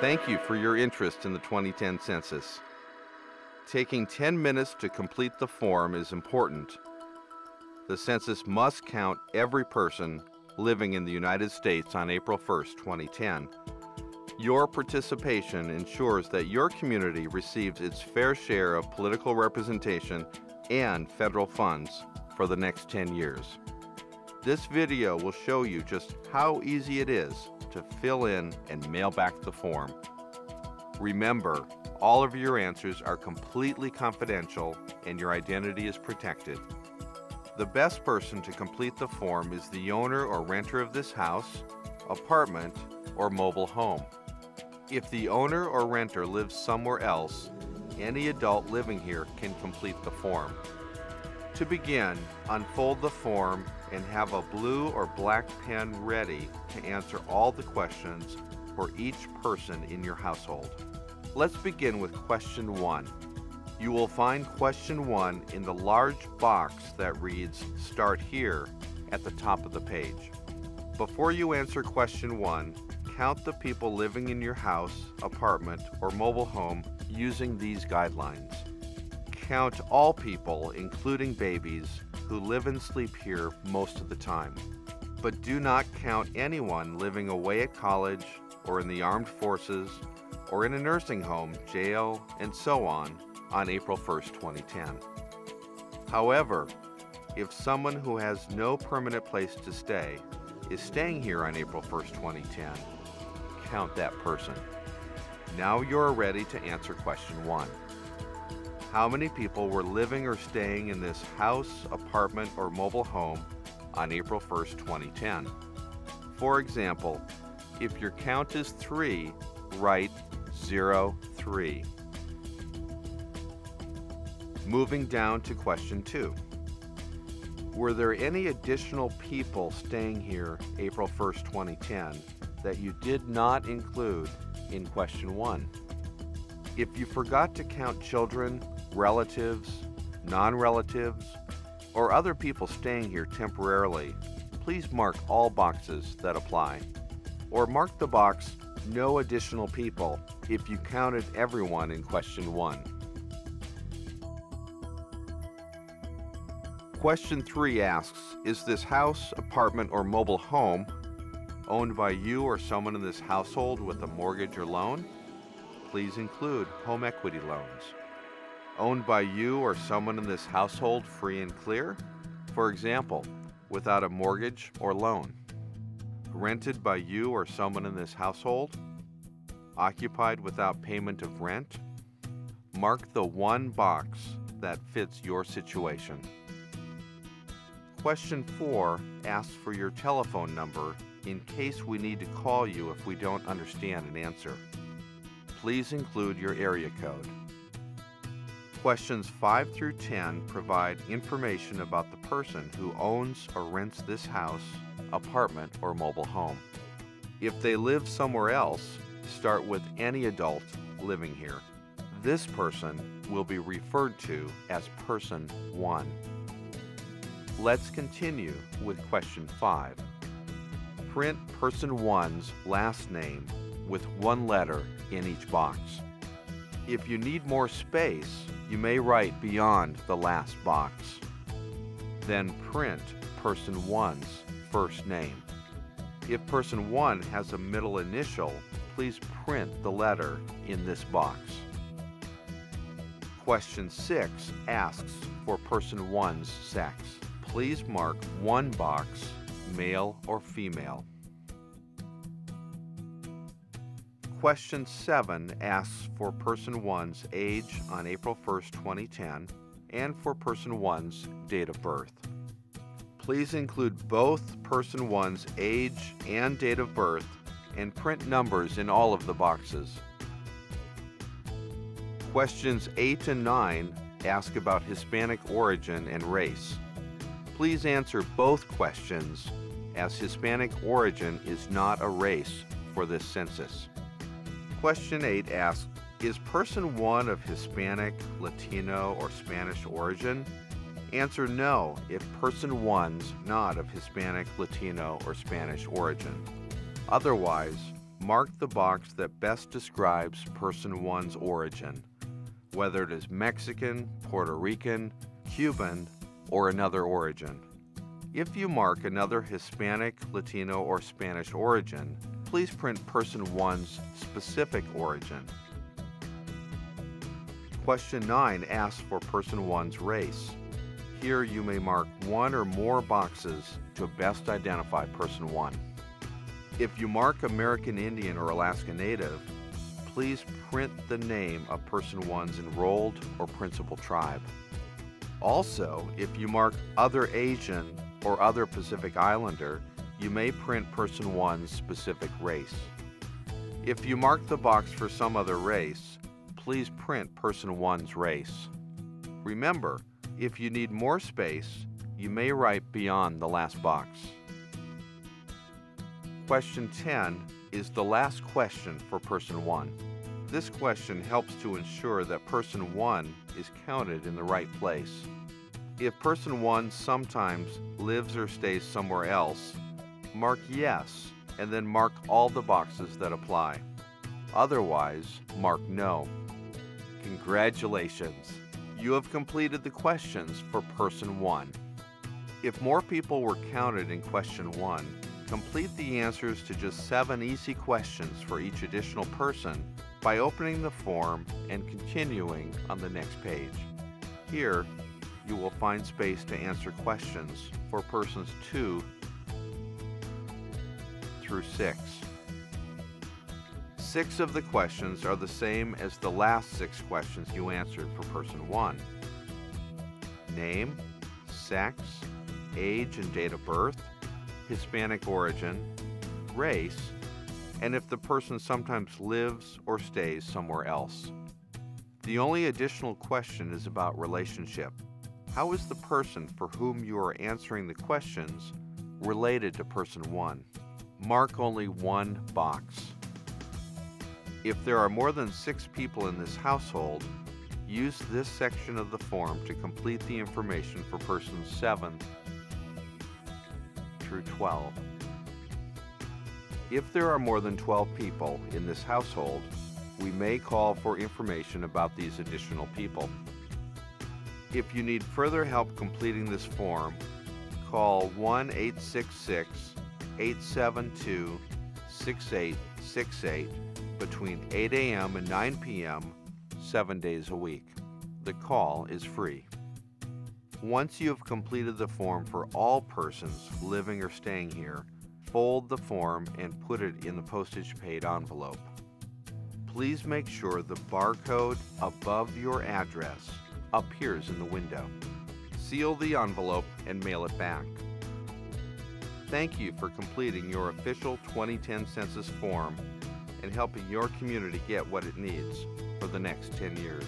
Thank you for your interest in the 2010 census. Taking 10 minutes to complete the form is important. The census must count every person living in the United States on April 1st, 2010. Your participation ensures that your community receives its fair share of political representation and federal funds for the next 10 years. This video will show you just how easy it is to fill in and mail back the form. Remember, all of your answers are completely confidential and your identity is protected. The best person to complete the form is the owner or renter of this house, apartment, or mobile home. If the owner or renter lives somewhere else, any adult living here can complete the form. To begin, unfold the form and have a blue or black pen ready to answer all the questions for each person in your household. Let's begin with question 1. You will find question 1 in the large box that reads "Start Here" at the top of the page. Before you answer question 1, count the people living in your house, apartment, or mobile home using these guidelines. Count all people, including babies, who live and sleep here most of the time. But do not count anyone living away at college, or in the armed forces, or in a nursing home, jail, and so on April 1st, 2010. However, if someone who has no permanent place to stay is staying here on April 1st, 2010, count that person. Now you're ready to answer question 1. How many people were living or staying in this house, apartment, or mobile home on April 1st, 2010? For example, if your count is 3, write 03. Moving down to question 2. Were there any additional people staying here April 1st, 2010 that you did not include in question 1? If you forgot to count children, relatives, non-relatives, or other people staying here temporarily, please mark all boxes that apply. Or mark the box "No additional people" if you counted everyone in question 1. Question 3 asks, is this house, apartment, or mobile home owned by you or someone in this household with a mortgage or loan? Please include home equity loans. Owned by you or someone in this household free and clear? For example, without a mortgage or loan. Rented by you or someone in this household? Occupied without payment of rent? Mark the one box that fits your situation. Question 4 asks for your telephone number in case we need to call you if we don't understand an answer. Please include your area code. Questions 5 through 10 provide information about the person who owns or rents this house, apartment, or mobile home. If they live somewhere else, start with any adult living here. This person will be referred to as person 1. Let's continue with question 5. Print person 1's last name with one letter in each box. If you need more space, you may write beyond the last box. Then print person 1's first name. If person 1 has a middle initial, please print the letter in this box. Question 6 asks for person 1's sex. Please mark one box, male or female. Question 7 asks for person 1's age on April 1st, 2010, and for person 1's date of birth. Please include both person 1's age and date of birth and print numbers in all of the boxes. Questions 8 and 9 ask about Hispanic origin and race. Please answer both questions, as Hispanic origin is not a race for this census. Question 8 asks, is person 1 of Hispanic, Latino, or Spanish origin? Answer no if person 1's not of Hispanic, Latino, or Spanish origin. Otherwise, mark the box that best describes person 1's origin, whether it is Mexican, Puerto Rican, Cuban, or another origin. If you mark another Hispanic, Latino, or Spanish origin, please print person 1's specific origin. Question 9 asks for person 1's race. Here you may mark one or more boxes to best identify person 1. If you mark American Indian or Alaska Native, please print the name of person 1's enrolled or principal tribe. Also, if you mark other Asian or other Pacific Islander, you may print person 1's specific race. If you mark the box for some other race, please print person 1's race. Remember, if you need more space, you may write beyond the last box. Question 10 is the last question for person 1. This question helps to ensure that person 1 is counted in the right place. If person 1 sometimes lives or stays somewhere else, mark yes and then mark all the boxes that apply. Otherwise, mark no. Congratulations! You have completed the questions for person 1. If more people were counted in question 1, complete the answers to just 7 easy questions for each additional person by opening the form and continuing on the next page. Here, you will find space to answer questions for persons 2 through 6. 6 of the questions are the same as the last 6 questions you answered for person 1. Name, sex, age and date of birth, Hispanic origin, race, and if the person sometimes lives or stays somewhere else. The only additional question is about relationship. How is the person for whom you are answering the questions related to person 1? Mark only one box. If there are more than 6 people in this household, use this section of the form to complete the information for persons 7 through 12. If there are more than 12 people in this household, we may call for information about these additional people. If you need further help completing this form, call 1-866-872-6868 between 8 a.m. and 9 p.m. 7 days a week. The call is free. Once you have completed the form for all persons living or staying here, fold the form and put it in the postage-paid envelope. Please make sure the barcode above your address appears in the window. Seal the envelope and mail it back. Thank you for completing your official 2010 Census form and helping your community get what it needs for the next 10 years.